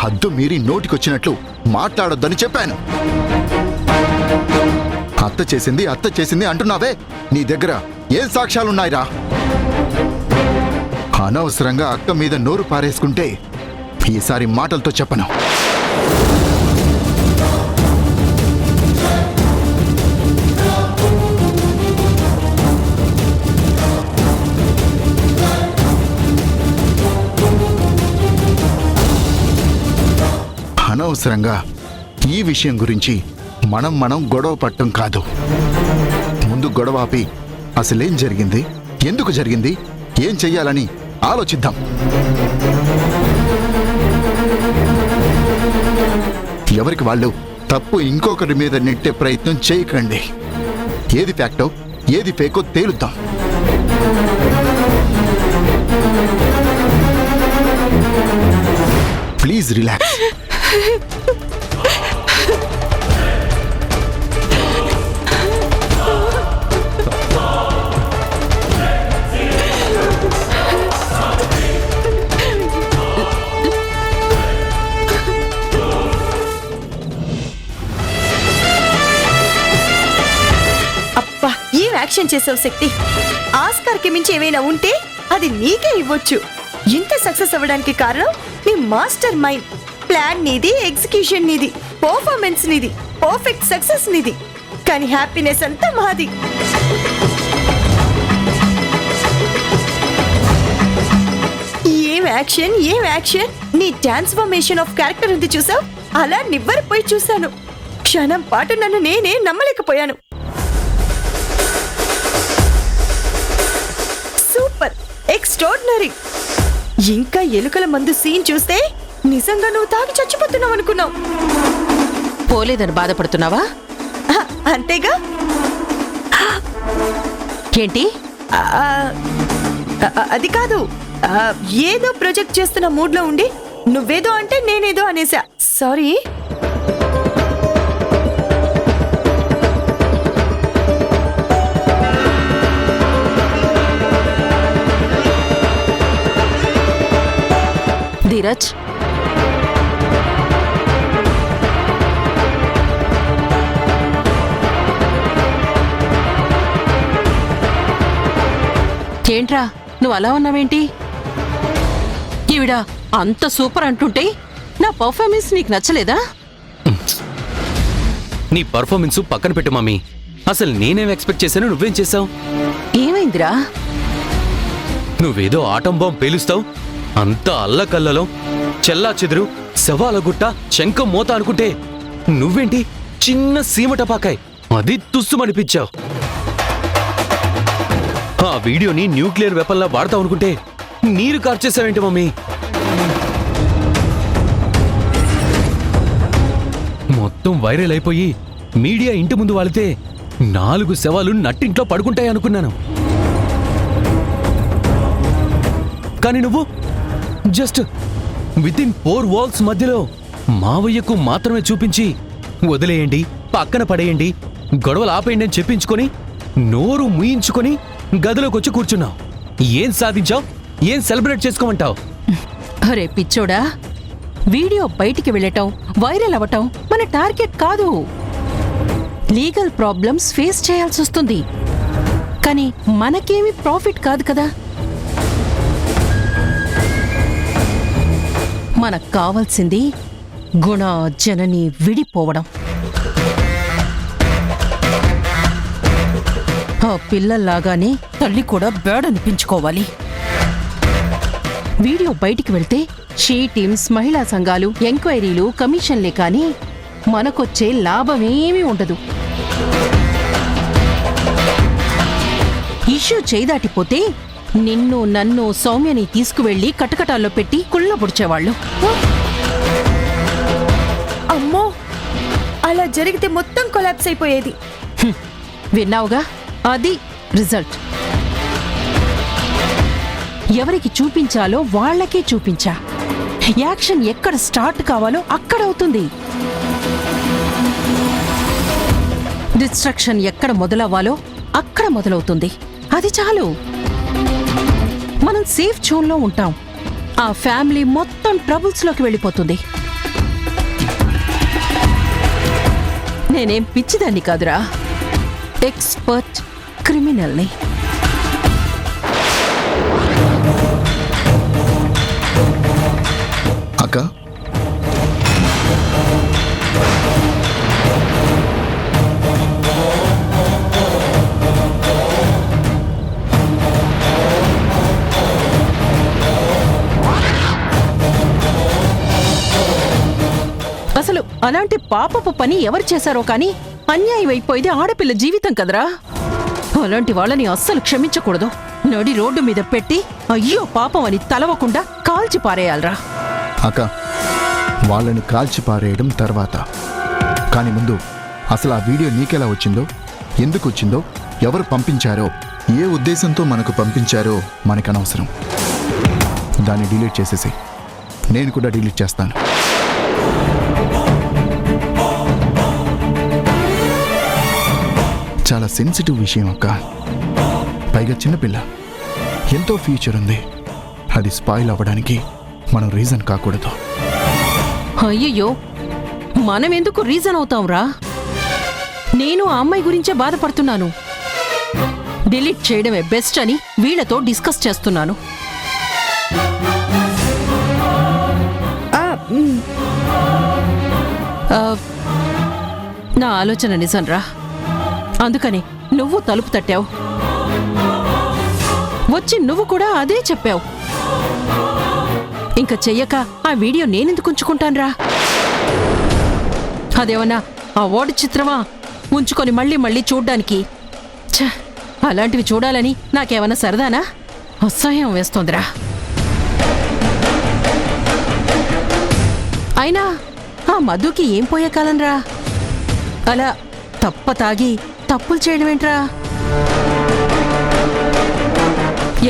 హద్దు మీరి నోటికొచ్చినట్లు మాట్లాడొద్దని చెప్పాను. అత్త చేసింది అంటున్నావే, నీ దగ్గర ఏం సాక్ష్యాలున్నాయిరా? అనవసరంగా అక్క మీద నోరు పారేసుకుంటే ఈసారి మాటలతో చెప్పను. అనవసరంగా ఈ విషయం గురించి మనం గొడవ పట్టం కాదు. ముందు గొడవ ఆపి అసలేం జరిగింది, ఎందుకు జరిగింది, ఏం చెయ్యాలని ఆలోచిద్దాం. ఎవరికి వాళ్ళు తప్పు ఇంకొకరి మీద నెట్టే ప్రయత్నం చేయకండి. ఏది ఫ్యాక్టో ఏది ఫేకో తేలుద్దాం. Please relax. యాక్షన్ చేసావు శక్తి. ఆస్కార్ కి మించి ఏమైనా ఉంటే అది నీకే ఇవ్వచ్చు. ఇంత సక్సెస్ అవ్వడానికి కారణం నీ మాస్టర్ మైండ్. ప్లాన్ నీది, ఎగ్జిక్యూషన్ నీది, పర్ఫార్మెన్స్ నీది, పర్ఫెక్ట్ సక్సెస్ నీది, కానీ హ్యాపీనెస్ అంతా మాది. ఏం యాక్షన్. నీ ట్రాన్స్ఫర్మేషన్ ఆఫ్ క్యారెక్టర్ ఉంది చూసావు, అలా నివ్వరిపోయి చూశాను. క్షణం పాటు నన్ను నేనే నమ్మలేకపోయాను. Super, extraordinary. ఇంకా ఎలుకల మందు సీన్ చూస్తే నిజంగా నువ్వు తాగి చచ్చిపోతున్నావు అనుకున్నావు. పోలేదని బాధపడుతున్నావా? అంతేగా. ఏంటి? అది కాదు, ఏదో ప్రొజెక్ట్ చేస్తున్న మూడ్ లో ఉండి నువ్వేదో అంటే నేనేదో అనేసా. సారీ. ధీరజ్, ఏంట్రా నువ్వు అలా ఉన్నావేంటి? ఈవిడ అంత సూపర్ అంటుంటే నా పర్ఫార్మెన్స్ నీకు నచ్చలేదా? నీ పర్ఫార్మెన్స్ పక్కన పెట్టు మమ్మీ. అసలు నేనేం ఎక్స్పెక్ట్ చేశాను, నువ్వేం చేశావు? ఏమైందిరా? నువ్వేదో ఆటం బాంబ్ పేలుస్తావు, అంతా అల్లకల్లలో చెల్లా చెదురు, శవాల గుట్ట, శంఖం మోత అనుకుంటే నువ్వేంటి చిన్న సీమటపాకాయ్, అది తుస్సుమనిపించావు. ఆ వీడియోని న్యూక్లియర్ వెపన్లా వాడతావు అనుకుంటే నీరు కార్చేసావేంటి మమ్మీ? మొత్తం వైరల్ అయిపోయి మీడియా ఇంటి ముందు వాలితే 4 శవాలు నట్టింట్లో పడుకుంటాయి అనుకున్నాను. కానీ నువ్వు జస్ట్ వితిన్ 4 వాల్స్ మధ్యలో మావయ్యకు మాత్రమే చూపించి వదిలేయండి, పక్కన పడేయండి, గొడవలు ఆపేయండి అని చెప్పించుకొని నోరు ముయించుకొని గదిలోకి వచ్చి కూర్చున్నావు. ఏం సాధించావు? ఏం సెలబ్రేట్ చేసుకోమంటావు? అరే పిచ్చోడా, వీడియో బయటికి వెళ్ళటం, వైరల్ అవ్వటం మన టార్గెట్ కాదు. లీగల్ ప్రాబ్లమ్స్ ఫేస్ చేయాల్సి వస్తుంది, కానీ మనకేమీ ప్రాఫిట్ కాదు కదా. మనకు కావాల్సింది గుణ జనని విడిపోవడం. ఆ పిల్లల్లాగానే తల్లి కూడా బ్యాడ్ అనిపించుకోవాలి. వీడియో బయటికి వెళ్తే షీ టీమ్స్, మహిళా సంఘాలు, ఎంక్వైరీలు, కమిషన్లే కానీ మనకొచ్చే లాభమేమీ ఉండదు. ఇష్యూ చేదాటిపోతే నిన్ను, నన్ను, సౌమ్యని తీసుకువెళ్లి కటకటాల్లో పెట్టి కుళ్ళ పొడిచేవాళ్ళు. అమ్మో, అలా జరిగితే మొత్తం కొలాప్స్ అయిపోయేది. విన్నావుగా, అది రిజల్ట్. ఎవరికి చూపించాలో వాళ్లకే చూపించా. యాక్షన్ ఎక్కడ స్టార్ట్ కావాలో అక్కడ అవుతుంది. డిస్ట్రక్షన్ ఎక్కడ మొదలవ్వాలో అక్కడ మొదలవుతుంది. అది చాలు. మనం సేఫ్ జోన్లో ఉంటాం. ఆ ఫ్యామిలీ మొత్తం ట్రబుల్స్లోకి వెళ్ళిపోతుంది. నేనేం పిచ్చిదాన్ని కాదురా, ఎక్స్పర్ట్ క్రిమినల్ని. అక్క, అసలు అలాంటి పాపపు పని ఎవరు చేశారో కానీ అన్యాయం అయిపోయింది ఆడపిల్ల జీవితం కదరా. అలాంటి వాళ్ళని అస్సలు క్షమించకూడదు. నడి రోడ్డు మీద పెట్టి అయ్యో పాపం అని తలవకుండా కాల్చి పారేయాలరా. అక్క, వాళ్ళని కాల్చి పారేయడం తర్వాత, కానీ ముందు అసలు ఆ వీడియో నీకెలా వచ్చిందో, ఎందుకు వచ్చిందో, ఎవరు పంపించారో, ఏ ఉద్దేశంతో మనకు పంపించారో మనకు అనవసరం. దాన్ని డిలీట్ చేసేసి నేను కూడా డిలీట్ చేస్తాను. చాలా సెన్సిటివ్ విషయం అక్క, పైగా చిన్నపిల్ల, ఎంతో ఫ్యూచర్ ఉంది. అది స్పాయిల్ అవ్వడానికి మనం రీజన్ కాకూడదు. అయ్యయ్యో, మనం ఎందుకు రీజన్ అవుతాంరా? నేను ఆ అమ్మాయి గురించే బాధపడుతున్నాను. డిలీట్ చేయడమే బెస్ట్ అని వీళ్ళతో డిస్కస్ చేస్తున్నాను. నా ఆలోచన నిజంరా, అందుకని నువ్వు తలుపు తట్టావు, వచ్చి నువ్వు కూడా అదే చెప్పావు. ఇంకా చెయ్యక ఆ వీడియో నేనెందుకు ఉంచుకుంటాన్రా? అదేమన్నా అవార్డు చిత్రమా ఉంచుకొని మళ్ళీ మళ్ళీ చూడ్డానికి? ఛ, అలాంటివి చూడాలని నాకేమన్నా సరదానా? అసహ్యం వేస్తోందిరా. అయినా ఆ మధుకి ఏం పోయే కాలంరా? అలా తప్ప తాగి తప్పులు చేయడమేంట్రా?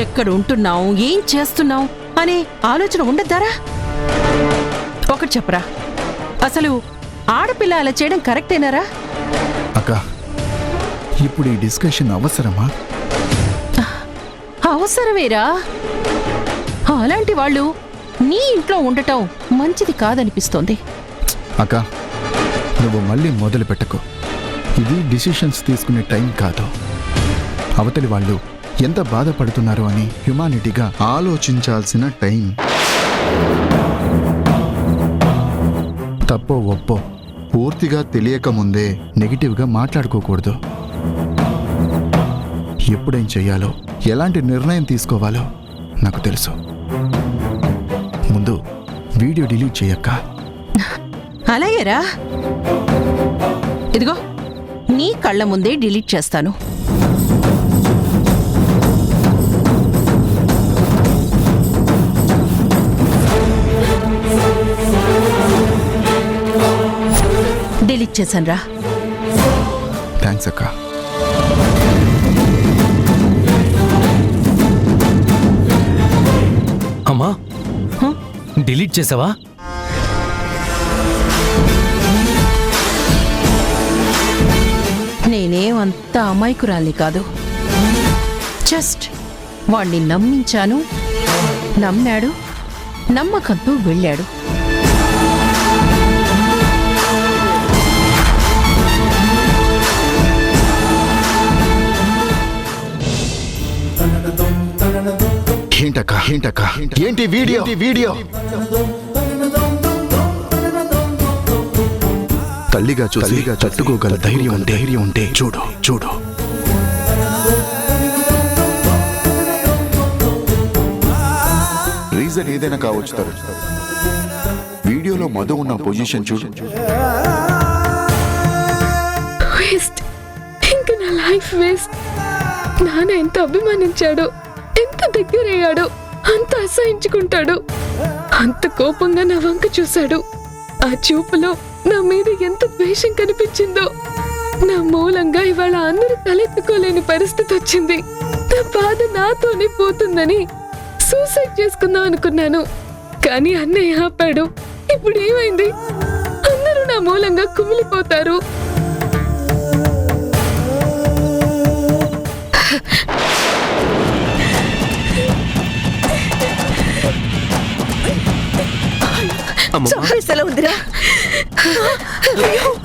ఎక్కడ ఉంటున్నావు, ఏం చేస్తున్నావు అనే ఆలోచన ఉండద్దారా? ఒకటి చెప్పరా, అసలు ఆడపిల్ల అలా చేయడం కరెక్టేనారా? అక్క, ఇప్పుడు ఈ డిస్కషన్ అవసరమా? అవసరమేరా. అలాంటి వాళ్ళు నీ ఇంట్లో ఉండటం మంచిది కాదనిపిస్తోంది. అక్క, నువ్వు మళ్ళీ మొదలు పెట్టకు. ఇది డిసిషన్స్ తీసుకునే టైం కాదు. అవతలి వాళ్ళు ఎంత బాధపడుతున్నారో అని హ్యుమానిటీగా ఆలోచించాల్సిన టైం. తప్పో ఒప్పో పూర్తిగా తెలియక ముందే నెగిటివ్గా మాట్లాడుకోకూడదు. ఎప్పుడేం చెయ్యాలో, ఎలాంటి నిర్ణయం తీసుకోవాలో నాకు తెలుసు. ముందు వీడియో డిలీట్ చేయక్క. అలాగేరా, ఇదిగో నీ కళ్ళ ముందే డిలీట్ చేస్తాను. డిలీట్ చేశానురా. థ్యాంక్స్ అక్క. అమ్మా, డిలీట్ చేసావా? నేనేమంత అమాయకురాల్ని కాదు. జస్ట్ వాణ్ణి నమ్మించాను, నమ్మాడు, నమ్మకంతో వెళ్ళాడు. ఏంటక్క, ఏంటి వీడియో? తల్లిగా చూసి తట్టుకోగల ధైర్యం ఉంటే చూడు. రీజన్ ఏదైనా కావచ్చు తరు. వీడియోలో మధు ఉన్న పొజిషన్ చూడు. వేస్ట్, ఇంక నా లైఫ్ వేస్ట్. నాన్న ఎంత అభిమానించాడో, ఎంత దగ్గరయ్యాడో, అంత అసహించుకుంటాడు. అంత కోపంగా నా వంక చూశాడు. ఆ చూపులో నా మీద ఎంత ద్వేషం కనిపించిందో. నా మూలంగా ఇవాళ అందరూ తలెత్తుకోలేని పరిస్థితి వచ్చింది. నా బాధ నాతోనే పోతుందని సూసైడ్ చేసుకుందాం అనుకున్నాను, కానీ అన్నయ్య ఆపాడు. ఇప్పుడు ఏమైంది? అందరూ నా మూలంగా కుమిలిపోతారు. అమ్మమ్మ. చంపేసేలా ఉందిరా.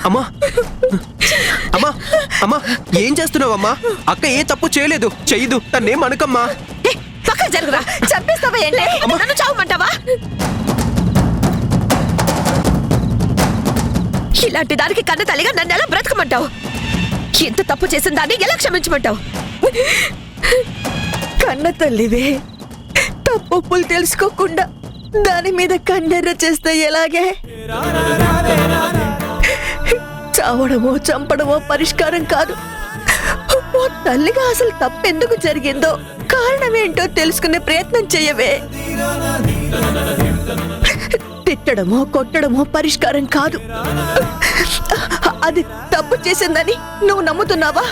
అమ్మా అమ్మా అమ్మా ఏం చేస్తున్నావమ్మా? అక్క ఏ తప్పు చేయలేదు, చెయ్యదు, తన్నేం అనకమ్మా. ఏ, పక్కన జరుగురా. చంపేస్తావా ఏంటి? నన్ను చావమంటావా? ఇలాంటి దానికి కన్న తల్లిగా నన్ను ఎలా బ్రతకమంటావు? ఎంత తప్పు చేసిన దాన్ని ఎలా క్షమించమంటావు? కన్న తల్లివే, తప్పులు తెలుసుకోకుండా దాని మీద కన్నెర్ర చేస్తే ఎలాగే? చావడమో చంపడమో పరిష్కారం కాదు. ఓ తల్లిగా అసలు తప్పెందుకు జరిగిందో, కారణమేంటో తెలుసుకునే ప్రయత్నం చెయ్యవే. తిట్టడమో కొట్టడమో పరిష్కారం కాదు. అది తప్పు చేసిందని నువ్వు నమ్ముతున్నావా?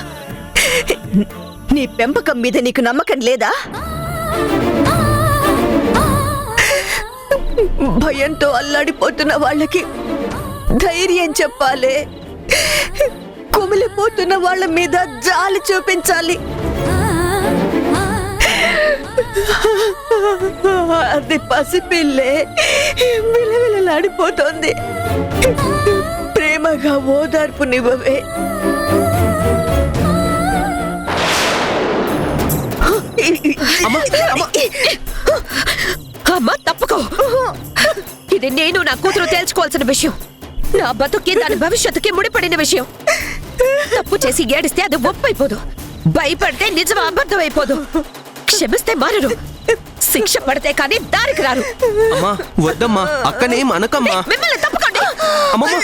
నీ పెంపకం మీద నీకు నమ్మకం లేదా? భయంతో అల్లాడిపోతున్న వాళ్ళకి ధైర్యం చెప్పాలి. కుమిలిపోతున్న వాళ్ళ మీద జాలి చూపించాలి. అది పసిపిల్లే విలవిలలాడిపోతోంది. ప్రేమగా ఓదార్పునివ్వవే. అమ్మా తప్పుకో. ఇది నేను నా కూతురు తేల్చుకోవాల్సిన విషయం. నా బతుక్కి దాని భవిష్యత్తుకి ముడిపడిన విషయం. తప్పు చేసి ఏడిస్తే అది ఒప్పైపోదు. భయపడితే నిజం అబద్ధం అయిపోదు. క్షమిస్తే మారరు, శిక్ష పడితే కానీ దారికి రారు. అమ్మా వద్దమ్మా, అక్కనేం అనకమ్మా. మిమ్మల్ని తప్పుకోండి. అమ్మమ్మ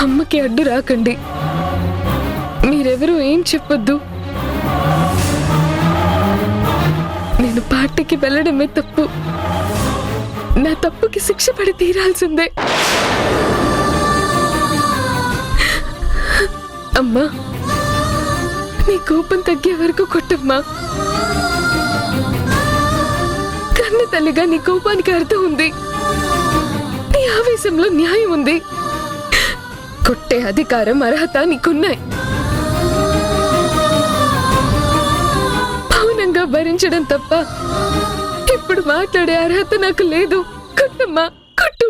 అమ్మకి అడ్డు రాకండి. మీరెవరూ ఏం చెప్పొద్దు. నేను పార్టీకి వెళ్ళడమే తప్పు. నా తప్పుకి శిక్ష పడి తీరాల్సిందే. అమ్మా, నీ కోపం తగ్గే వరకు కొట్టమ్మా. కన్న తల్లిగా నీ కోపానికి అర్థం ఉంది. నీ ఆవేశంలో న్యాయం ఉంది. కొట్టే అధికారం అర్హత నీకున్నాయి. మౌనంగా భరించడం తప్ప ఇప్పుడు మాట్లాడే అర్హత నాకు లేదు. కొట్టమ్మా, కొట్టు.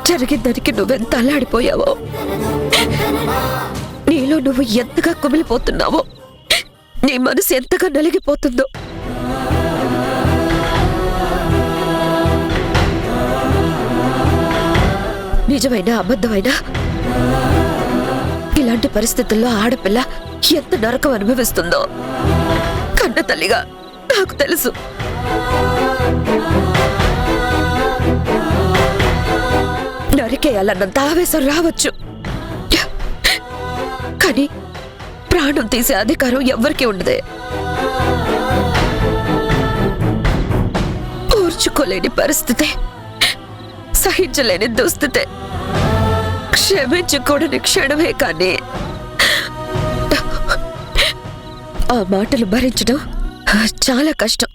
జరిగిందానికి నువ్వెంత అల్లాడిపోయావో, నీలో నువ్వు ఎంతగా కుమిలిపోతున్నావో, నీ మనసు ఎంతగా నలిగిపోతుందో. నిజమైన అబద్ధమైనా ఇలాంటి పరిస్థితుల్లో ఆడపిల్ల ఎంత నరకం అనుభవిస్తుందో కన్న తల్లిగా నాకు తెలుసు. నరికేయాలన్నంత ఆవేశం రావచ్చు, కానీ ప్రాణం తీసే అధికారం ఎవ్వరికీ ఉండదే. ఓర్చుకోలేని పరిస్థితి, సహించలేని దుస్థితే, క్షమించకూడని క్షణమే. కానీ ఆ మాటలు భరించడం చాలా కష్టం.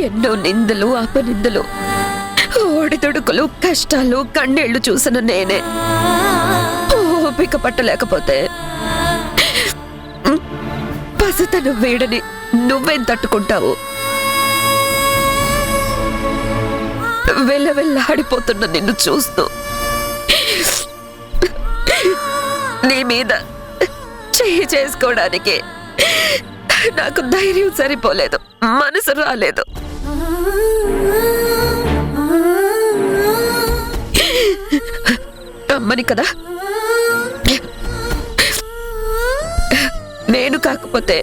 ఎన్నో నిందలు, అపనిందలు, ఓడిదొడుకులు, కష్టాలు, కన్నీళ్లు చూసిన నేనే ఓపిక పట్టలేకపోతే పసితనం వీడని నువ్వేం తట్టుకుంటావు? వెళ్ళవెళ్ళాడిపోతున్న నిన్ను చూస్తూ నీ మీద చెయ్యి చేసుకోవడానికి నాకు ధైర్యం సరిపోలేదు, మనసు రాలేదు. అమ్మని కదా. నేను కాకపోతే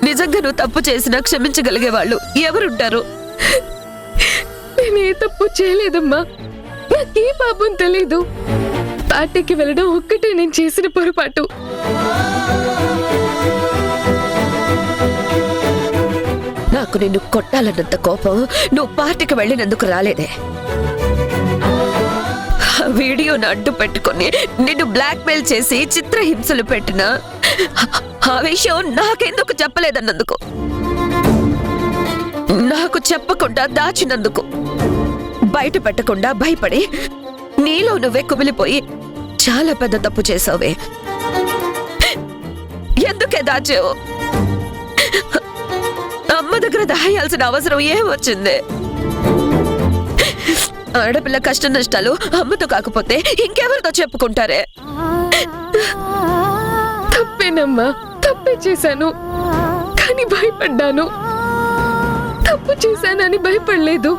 నిజంగా నువ్వు తప్పు చేసినా క్షమించగలిగే వాళ్ళు ఎవరుంటారు? నేను ఏ తప్పు చేయలేదమ్మా. నాకే పాపం తెలీదు. పార్టీకి వెళ్ళడం ఒక్కటే నేను చేసిన పొరపాటు. నాకు నిన్ను కొట్టాలన్నంత కోపం నువ్వు పార్టీకి వెళ్ళినందుకు రాలేదే. ఆ వీడియోను అడ్డు పెట్టుకొని నిన్ను బ్లాక్మెయిల్ చేసి చిత్రహింసలు పెట్టినా ఆ విషయం నాకెందుకు చెప్పలేదన్నందుకు, నాకు చెప్పకుండా దాచినందుకు, బయట పెట్టకుండా భయపడి నీలో నువ్వే కుమిలిపోయి చాలా పెద్ద తప్పు చేసావే. ఎందుకే దాచావు? అమ్మ దగ్గర దాయాల్సిన అవసరం ఏమొచ్చింది? ఆడపిల్ల కష్ట నష్టాలు అమ్మతో కాకపోతే ఇంకెవరితో చెప్పుకుంటారే? తప్పేనమ్మా, తప్పే చేశాను, కానీ భయపడ్డాను. తప్పు చేశానని భయపడలేదు.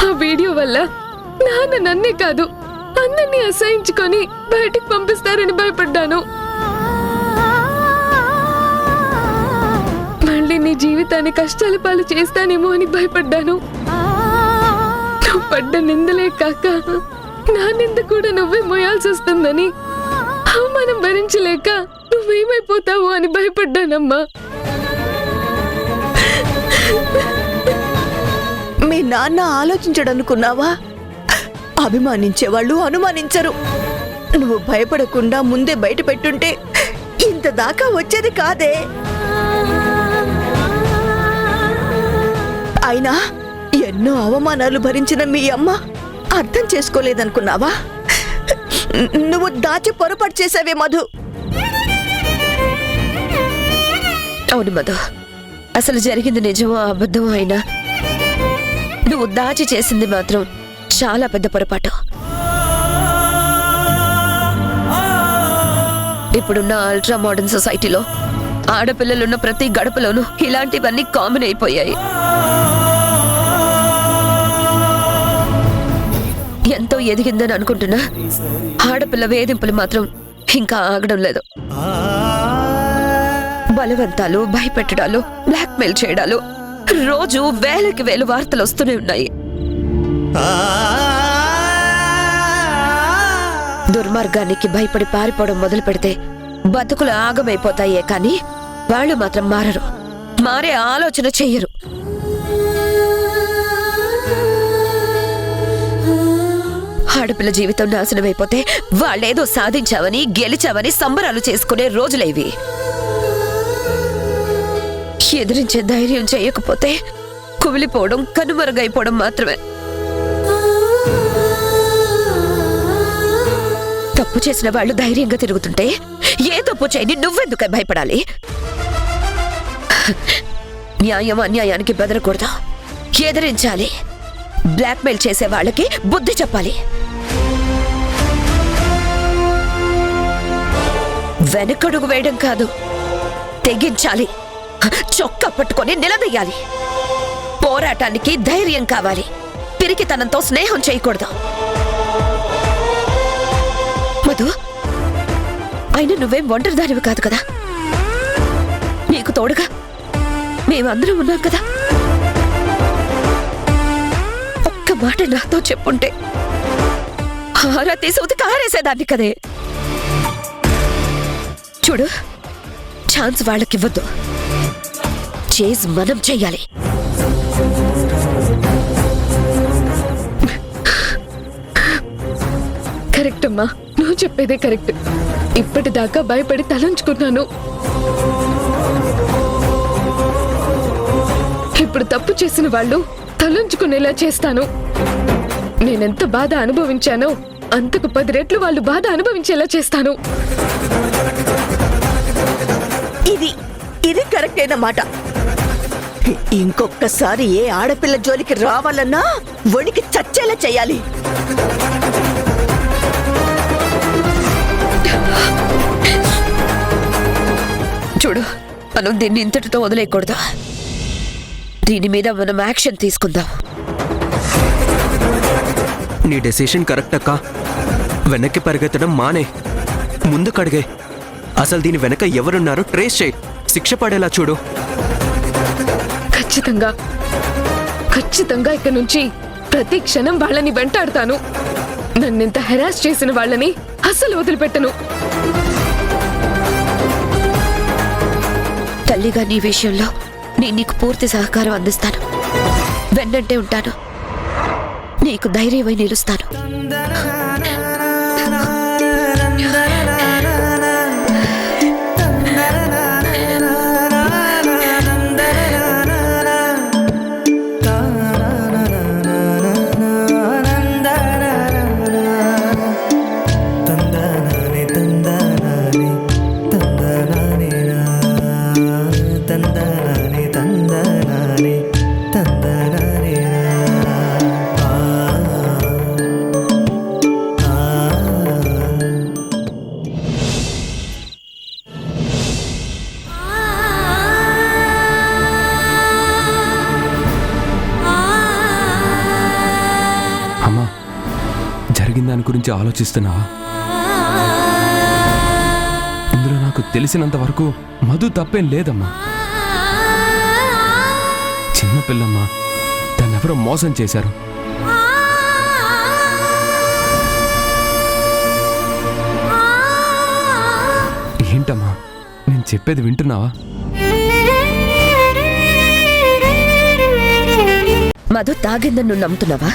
ఆ వీడియో వల్ల నాన్న నన్నే కాదు అందరినీ అసహించుకొని బయటకు పంపిస్తారని భయపడ్డాను. మళ్ళీ నీ జీవితాన్ని కష్టాల పాలు చేస్తానేమో అని భయపడ్డాను. నువ్వు పడ్డ నిందలే కాక నా నింద కూడా నువ్వే మోయాల్సి వస్తుందని, అవమానం భరించలేక నువ్వేమైపోతావు అని భయపడ్డానమ్మా. మీ నాన్న ఆలోచించడనుకున్నావా? అభిమానించేవాళ్ళు అనుమానించరు. నువ్వు భయపడకుండా ముందే బయట పెట్టుంటే ఇంత దాకా వచ్చేది కాదే. అయినా ఎన్నో అవమానాలు భరించిన మీ అమ్మ అర్థం చేసుకోలేదనుకున్నావా? నువ్వు దాచి పొరపాటు చేసావే మధు. అవును మధు, అసలు జరిగింది నిజమో అబద్ధమో అయినా నువ్వు దాచి చేసింది మాత్రం చాలా పెద్ద పొరపాటు. ఇప్పుడున్న అల్ట్రా మోడర్న్ సొసైటీలో ఆడపిల్లలున్న ప్రతి గడపలోనూ ఇలాంటివన్నీ కామన్ అయిపోయాయి. ఎంతో ఎదిగిందని అనుకుంటున్నా ఆడపిల్ల వేధింపులు మాత్రం ఇంకా ఆగడం లేదు. బలవంతాలు, భయపెట్టడాలు, బ్లాక్మెయిల్ చేయడాలు రోజు వేలకి వేలు వార్తలు వస్తూనే ఉన్నాయి. దుర్మార్గానికి భయపడి పారిపోవడం మొదలు పెడితే బతుకులు ఆగమైపోతాయే కానీ వాళ్ళు మాత్రం మారరు, మారే ఆలోచన చెయ్యరు. ఆడపిల్ల జీవితం నాశనమైపోతే వాళ్ళేదో సాధించావని, గెలిచావని సంబరాలు చేసుకునే రోజులేవి. ఎదిరించే ధైర్యం చేయకపోతే కుమిలిపోవడం, కనుమరుగైపోవడం మాత్రమే. తప్పు చేసిన వాళ్ళు ధైర్యంగా తిరుగుతుంటే ఏ తప్పు చేయని నువ్వెందుకు భయపడాలి? న్యాయం అన్యాయానికి బెదరకూడదు, ఎదిరించాలి. బ్లాక్మెయిల్ చేసే వాళ్ళకి బుద్ధి చెప్పాలి. వెనకడుగు వేయడం కాదు, తెగించాలి. చొక్కా పట్టుకొని నిలదీయాలి. పోరాటానికి ధైర్యం కావాలి. పిరికితనంతో స్నేహం చేయకూడదు. మధు, అయినా నువ్వేం ఒంటరిదానివి కాదు కదా. నీకు తోడుగా మేమందరం ఉన్నాం కదా. ఒక్క మాట నాతో చెప్పుంటే ఆరా తీసి ఉతికి ఆరేసేదాన్ని కదే. చూడు, ఛాన్స్ వాళ్ళకివ్వద్దు. చేజ్ మనం చెయ్యాలి. కరెక్ట్ అమ్మా, నువ్వు చెప్పేదే కరెక్ట్. ఇప్పటిదాకా భయపడి తలంచుకున్నాను. ఇప్పుడు తప్పు చేసిన వాళ్ళు తలంచుకునేలా చేస్తాను. నేనెంత బాధ అనుభవించానో అంతకు 10 రెట్లు వాళ్ళు బాధ అనుభవించేలా చేస్తాను. ఇది కరెక్ట్ అయిన మాట. ఇంకొకసారి ఏ ఆడపిల్ల జోలికి రావాలన్నా వణికి చచ్చేలా చేయాలి. చూడు, మనం దీన్ని ఇంతటితో వదిలేయకూడదు. దీని మీద మనం యాక్షన్ తీసుకుందాం. నీ డెసిషన్ కరెక్ట్ అక్క. వెనక్కి పరిగెత్తడం మానే, ముందు కడిగే. అసలు దీని వెనక ఎవరున్నారో ట్రేస్ చేయి, శిక్ష పడేలా చూడు. ఖచ్చితంగా ఖచ్చితంగా ఇక నుంచి ప్రతి క్షణం వాళ్ళని వెంటాడతాను. నన్నింత హెరాస్ చేసిన వాళ్ళని అస్సలు వదిలిపెట్టను. తల్లిగా నీ విషయంలో నేను నీకు పూర్తి సహకారం అందిస్తాను. వెన్నంటే ఉంటాను. నీకు ధైర్యమై నిలుస్తాను. అమ్మా, జరిగిన దాని గురించి ఆలోచిస్తున్నావా? ఇందులో నాకు తెలిసినంత వరకు మధు తప్పేం లేదమ్మా. చిన్నపిల్లమ్మా, దాన్నెవరో మోసం చేశారు. ఏంటమ్మా, నేను చెప్పేది వింటున్నావా? మధు తాగిందని నువ్వు నమ్ముతున్నావా?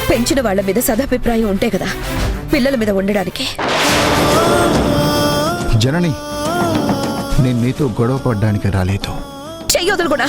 పెంచిన వాళ్ళ మీద సదాభిప్రాయం ఉంటే కదా పిల్లల మీద ఉండడానికి. జనని, నేను నీతో గొడవ పడ్డానికి రాలేదు. చెయ్యొదలు కూడా